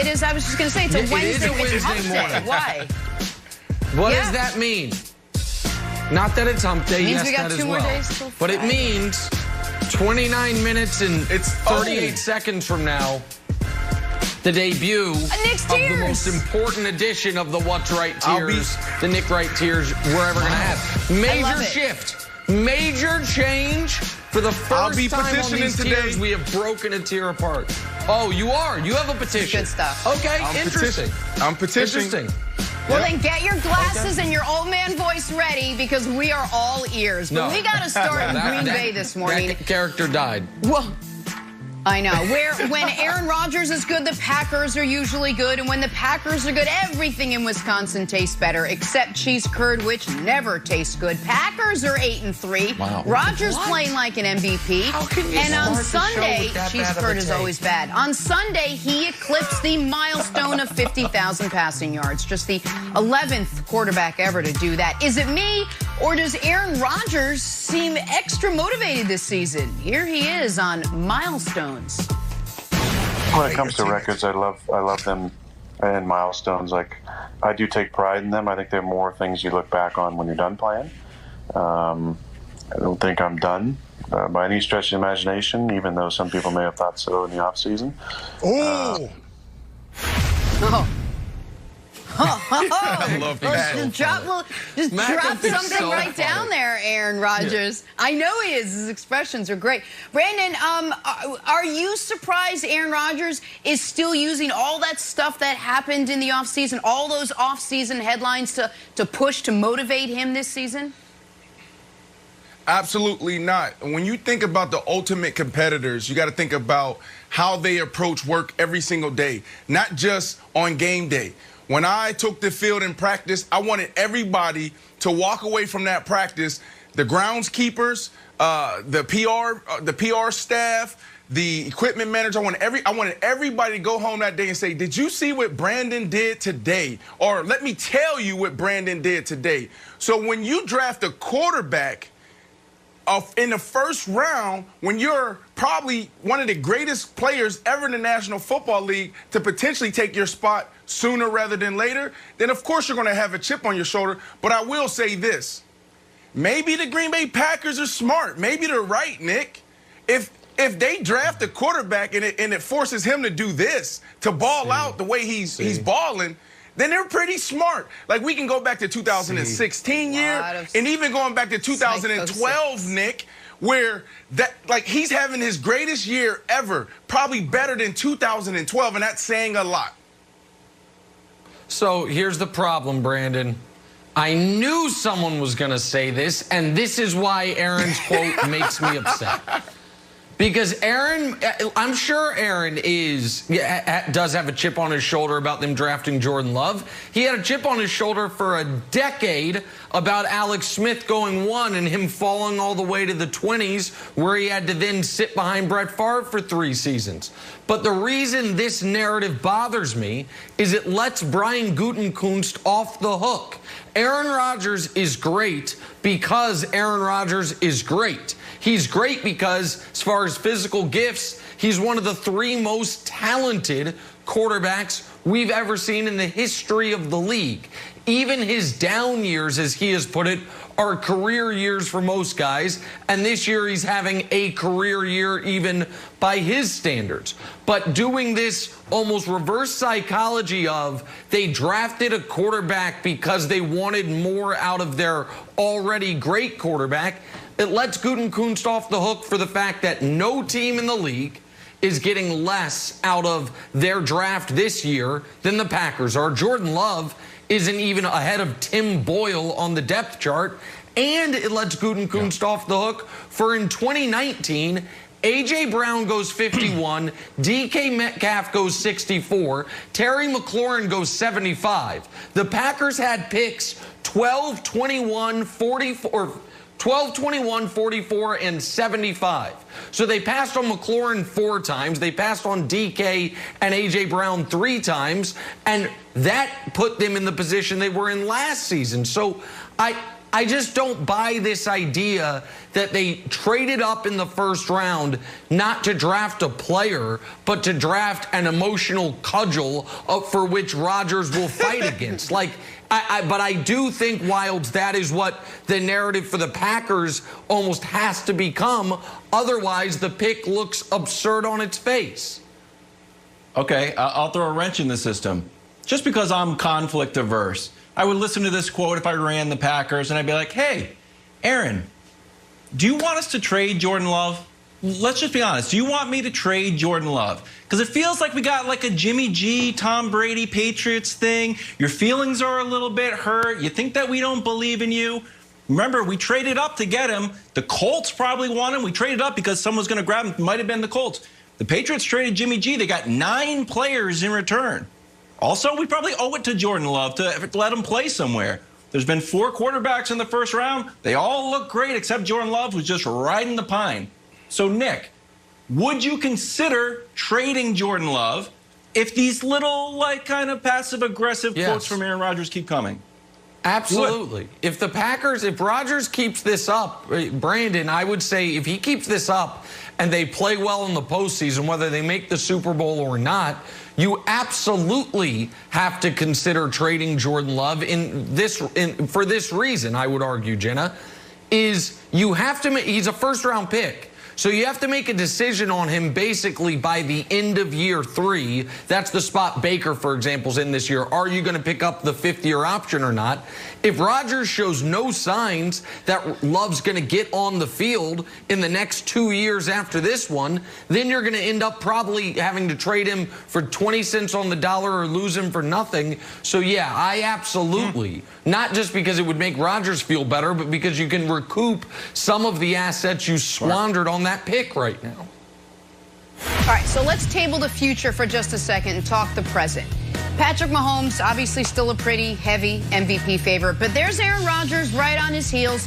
It is. I was just going to say it's a Wednesday. It is a Wednesday morning. Why? What does that mean? Not that it's hump day. Yes, that as well. But it means 29 minutes and 38 seconds from now, the debut of the most important edition of the What's Right tiers, the Nick Wright tiers, we're ever going to have. Major shift, major change. For the first time on these tiers, we have broken a tier apart. Oh, you are? You have a petition. Good stuff. Okay, interesting. I'm petitioning. Interesting. Well, then get your glasses and your old man voice ready because we are all ears. But we got to start in Green Bay this morning. That character died. Well, I know. When Aaron Rodgers is good, the Packers are usually good. And when the Packers are good, everything in Wisconsin tastes better, except cheese curd, which never tastes good. Packers are 8-3. Wow. Rodgers playing like an MVP. How can you and on start the show Sunday, with that cheese bad of a curd is take? always bad. On Sunday, he eclipsed the milestone of 50,000 passing yards. Just the 11th quarterback ever to do that. Is it me, or does Aaron Rodgers seem extra motivated this season? Here he is on Milestones. When it comes to records, I love them and milestones. Like, I do take pride in them. I think they're more things you look back on when you're done playing. I don't think I'm done by any stretch of the imagination, even though some people may have thought so in the off season. I love that. Just drop something right down there, Aaron Rodgers. Yeah. I know he is. His expressions are great. Brandon, are you surprised Aaron Rodgers is still using all that stuff that happened in the offseason, all those offseason headlines to push, to motivate him this season? Absolutely not. When you think about the ultimate competitors, you got to think about how they approach work every single day, not just on game day. When I took the field in practice, I wanted everybody to walk away from that practice, the groundskeepers, the PR staff, the equipment manager. I wanted everybody to go home that day and say, did you see what Brandon did today? Or let me tell you what Brandon did today. So when you draft a quarterback in the first round, when you're probably one of the greatest players ever in the National Football League to potentially take your spot sooner rather than later, then of course you're going to have a chip on your shoulder. But I will say this. Maybe the Green Bay Packers are smart. Maybe they're right, Nick. If they draft a quarterback and it forces him to do this, to ball out the way he's balling, then they're pretty smart. Like, we can go back to 2016 year and even going back to 2012, Nick, where he's having his greatest year ever, probably better than 2012, and that's saying a lot. So here's the problem, Brandon. I knew someone was going to say this, and this is why Aaron's quote makes me upset. Because Aaron, I'm sure Aaron does have a chip on his shoulder about them drafting Jordan Love. He had a chip on his shoulder for a decade about Alex Smith going 1 and him falling all the way to the 20s, where he had to then sit behind Brett Favre for 3 seasons. But the reason this narrative bothers me is it lets Brian Gutekunst off the hook. Aaron Rodgers is great because Aaron Rodgers is great. He's great because, as far as physical gifts, he's one of the 3 most talented quarterbacks we've ever seen in the history of the league. Even his down years, as he has put it, are career years for most guys, and this year he's having a career year even by his standards. But doing this almost reverse psychology of they drafted a quarterback because they wanted more out of their already great quarterback, it lets Gutekunst off the hook for the fact that no team in the league is getting less out of their draft this year than the Packers are. Jordan Love isn't even ahead of Tim Boyle on the depth chart. And it lets Gutekunst off the hook for in 2019, A.J. Brown goes 51, DK Metcalf goes 64, Terry McLaurin goes 75. The Packers had picks 12, 21, 44... 12, 21, 44, and 75. So they passed on McLaurin 4 times. They passed on DK and A.J. Brown 3 times. And that put them in the position they were in last season. So I just don't buy this idea that they traded up in the first round not to draft a player, but to draft an emotional cudgel for which Rodgers will fight against. Like, but I do think, Wilds, that is what the narrative for the Packers almost has to become. Otherwise, the pick looks absurd on its face. Okay, I'll throw a wrench in the system. Just because I'm conflict averse, I would listen to this quote if I ran the Packers, and I'd be like, hey, Aaron, do you want us to trade Jordan Love? Let's just be honest. Do you want me to trade Jordan Love? Because it feels like we got like a Jimmy G, Tom Brady, Patriots thing. Your feelings are a little bit hurt. You think that we don't believe in you. Remember, we traded up to get him. The Colts probably want him. We traded up because someone was going to grab him. It might have been the Colts. The Patriots traded Jimmy G. They got 9 players in return. Also, we probably owe it to Jordan Love to let him play somewhere. There's been 4 quarterbacks in the first round. They all look great except Jordan Love, who's just riding the pine. So, Nick, would you consider trading Jordan Love if these little, like, kind of passive-aggressive quotes from Aaron Rodgers keep coming? Absolutely. If Rodgers keeps this up, Brandon, I would say if he keeps this up and they play well in the postseason, whether they make the Super Bowl or not, you absolutely have to consider trading Jordan Love for this reason, I would argue, Jenna, is you have to make, he's a first-round pick. So you have to make a decision on him basically by the end of year 3. That's the spot Baker, for example, is in this year. Are you going to pick up the 5th-year option or not? If Rodgers shows no signs that Love's going to get on the field in the next 2 years after this one, then you're going to end up probably having to trade him for 20 cents on the dollar or lose him for nothing. So, yeah, I absolutely, not just because it would make Rodgers feel better, but because you can recoup some of the assets you squandered on that pick right now. All right, so let's table the future for just a second and talk the present. Patrick Mahomes, obviously still a pretty heavy MVP favorite, but there's Aaron Rodgers right on his heels.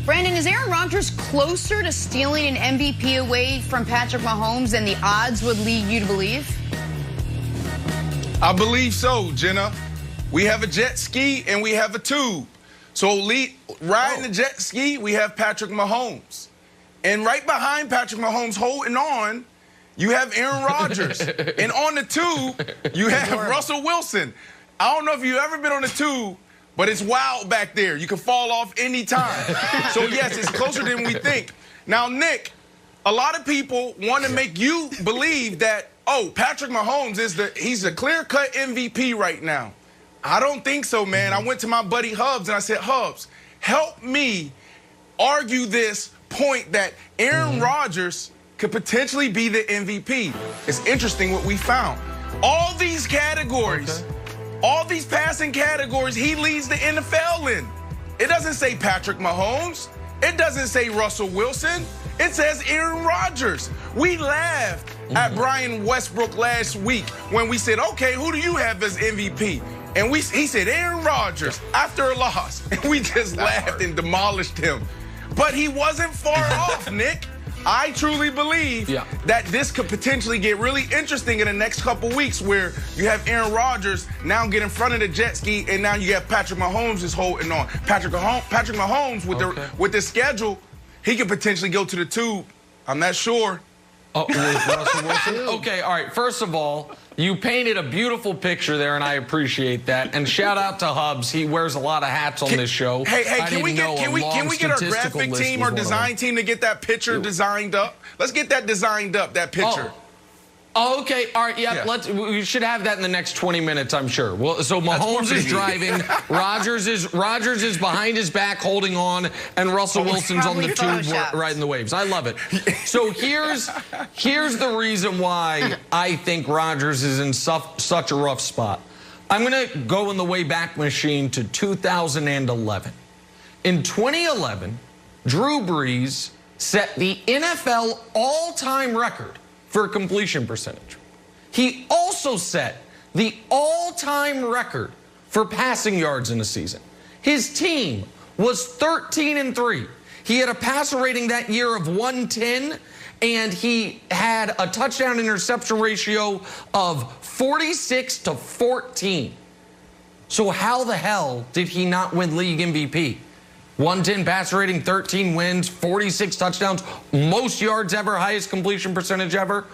Brandon, is Aaron Rodgers closer to stealing an MVP away from Patrick Mahomes than the odds would lead you to believe? I believe so, Jenna. We have a jet ski and we have a tube. So riding the jet ski, we have Patrick Mahomes. And right behind Patrick Mahomes holding on, you have Aaron Rodgers. And on the tube, you have Russell Wilson. I don't know if you've ever been on the tube, but it's wild back there. You can fall off any time. So, yes, it's closer than we think. Now, Nick, a lot of people want to make you believe that, oh, Patrick Mahomes he's a clear-cut MVP right now. I don't think so, man. I went to my buddy Hubs, and I said, Hubs, help me argue this point that Aaron Rodgers could potentially be the MVP. It's interesting what we found. All these categories, all these passing categories, he leads the NFL in. It doesn't say Patrick Mahomes. It doesn't say Russell Wilson. It says Aaron Rodgers. We laughed at Brian Westbrook last week when we said, okay, who do you have as MVP? And he said Aaron Rodgers after a loss. And we just laughed and demolished him. But he wasn't far off, Nick. I truly believe that this could potentially get really interesting in the next couple weeks where you have Aaron Rodgers now get in front of the jet ski and now you have Patrick Mahomes is holding on. Patrick Mahomes with the schedule, he could potentially go to the tube. I'm not sure. Russell Wilson? Okay, all right. First of all, you painted a beautiful picture there, and I appreciate that. And shout out to Hubs. He wears a lot of hats on this show. Hey, can we get our graphic team or design team to get that picture designed up? Let's get that designed up, that picture. Oh, okay. All right. Yeah. We should have that in the next 20 minutes, I'm sure. Well, so Mahomes is driving. Rodgers is behind his back holding on, and Russell Wilson's on the tube riding the waves. I love it. So here's the reason why I think Rodgers is in such a rough spot. I'm going to go in the way back machine to 2011. In 2011, Drew Brees set the NFL all-time record for completion percentage. He also set the all-time record for passing yards in a season. His team was 13-3. He had a passer rating that year of 110, and he had a touchdown interception ratio of 46-14. So how the hell did he not win league MVP? 110 passer rating, 13 wins, 46 touchdowns, most yards ever, highest completion percentage ever?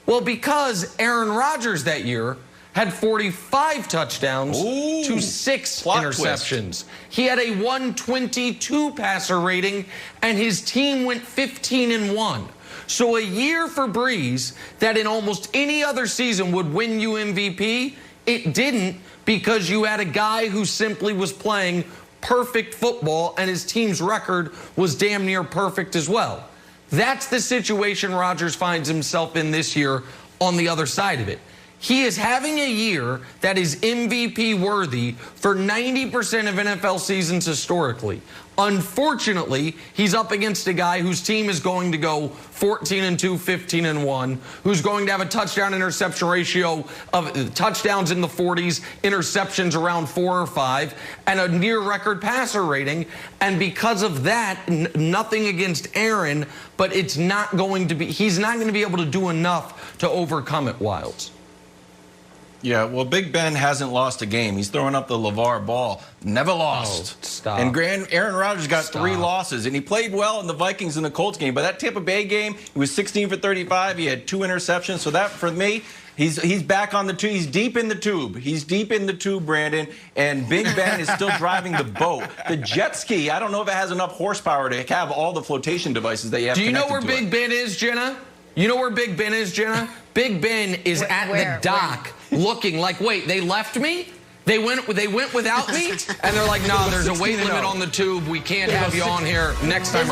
Well, because Aaron Rodgers that year had 45 touchdowns to 6 interceptions. Twist. He had a 122 passer rating, and his team went 15-1. So a year for Breeze that in almost any other season would win you MVP, it didn't, because you had a guy who simply was playing perfect football, and his team's record was damn near perfect as well. That's the situation Rodgers finds himself in this year on the other side of it. He is having a year that is MVP worthy for 90% of NFL seasons historically. Unfortunately, he's up against a guy whose team is going to go 14-2, 15-1, who's going to have a touchdown interception ratio of touchdowns in the 40s, interceptions around 4 or 5, and a near record passer rating. And because of that, nothing against Aaron, but it's not going to be, he's not going to be able to do enough to overcome it, Wilds. Yeah, well, Big Ben hasn't lost a game. He's throwing up the LeVar ball. Never lost. Oh, stop. And Aaron Rodgers got 3 losses, and he played well in the Vikings and the Colts game. But that Tampa Bay game, he was 16 for 35. He had 2 interceptions. So that, for me, he's back on the tube. He's deep in the tube. He's deep in the tube, Brandon. And Big Ben is still driving the boat. The jet ski, I don't know if it has enough horsepower to have all the flotation devices that you have. Do you know where Big Ben is, Jenna? You know where Big Ben is, Jenna? Big Ben is at the dock looking like, wait, they left me? They went without me? And they're like, no, there's a weight limit on the tube. We can't have you on here next time.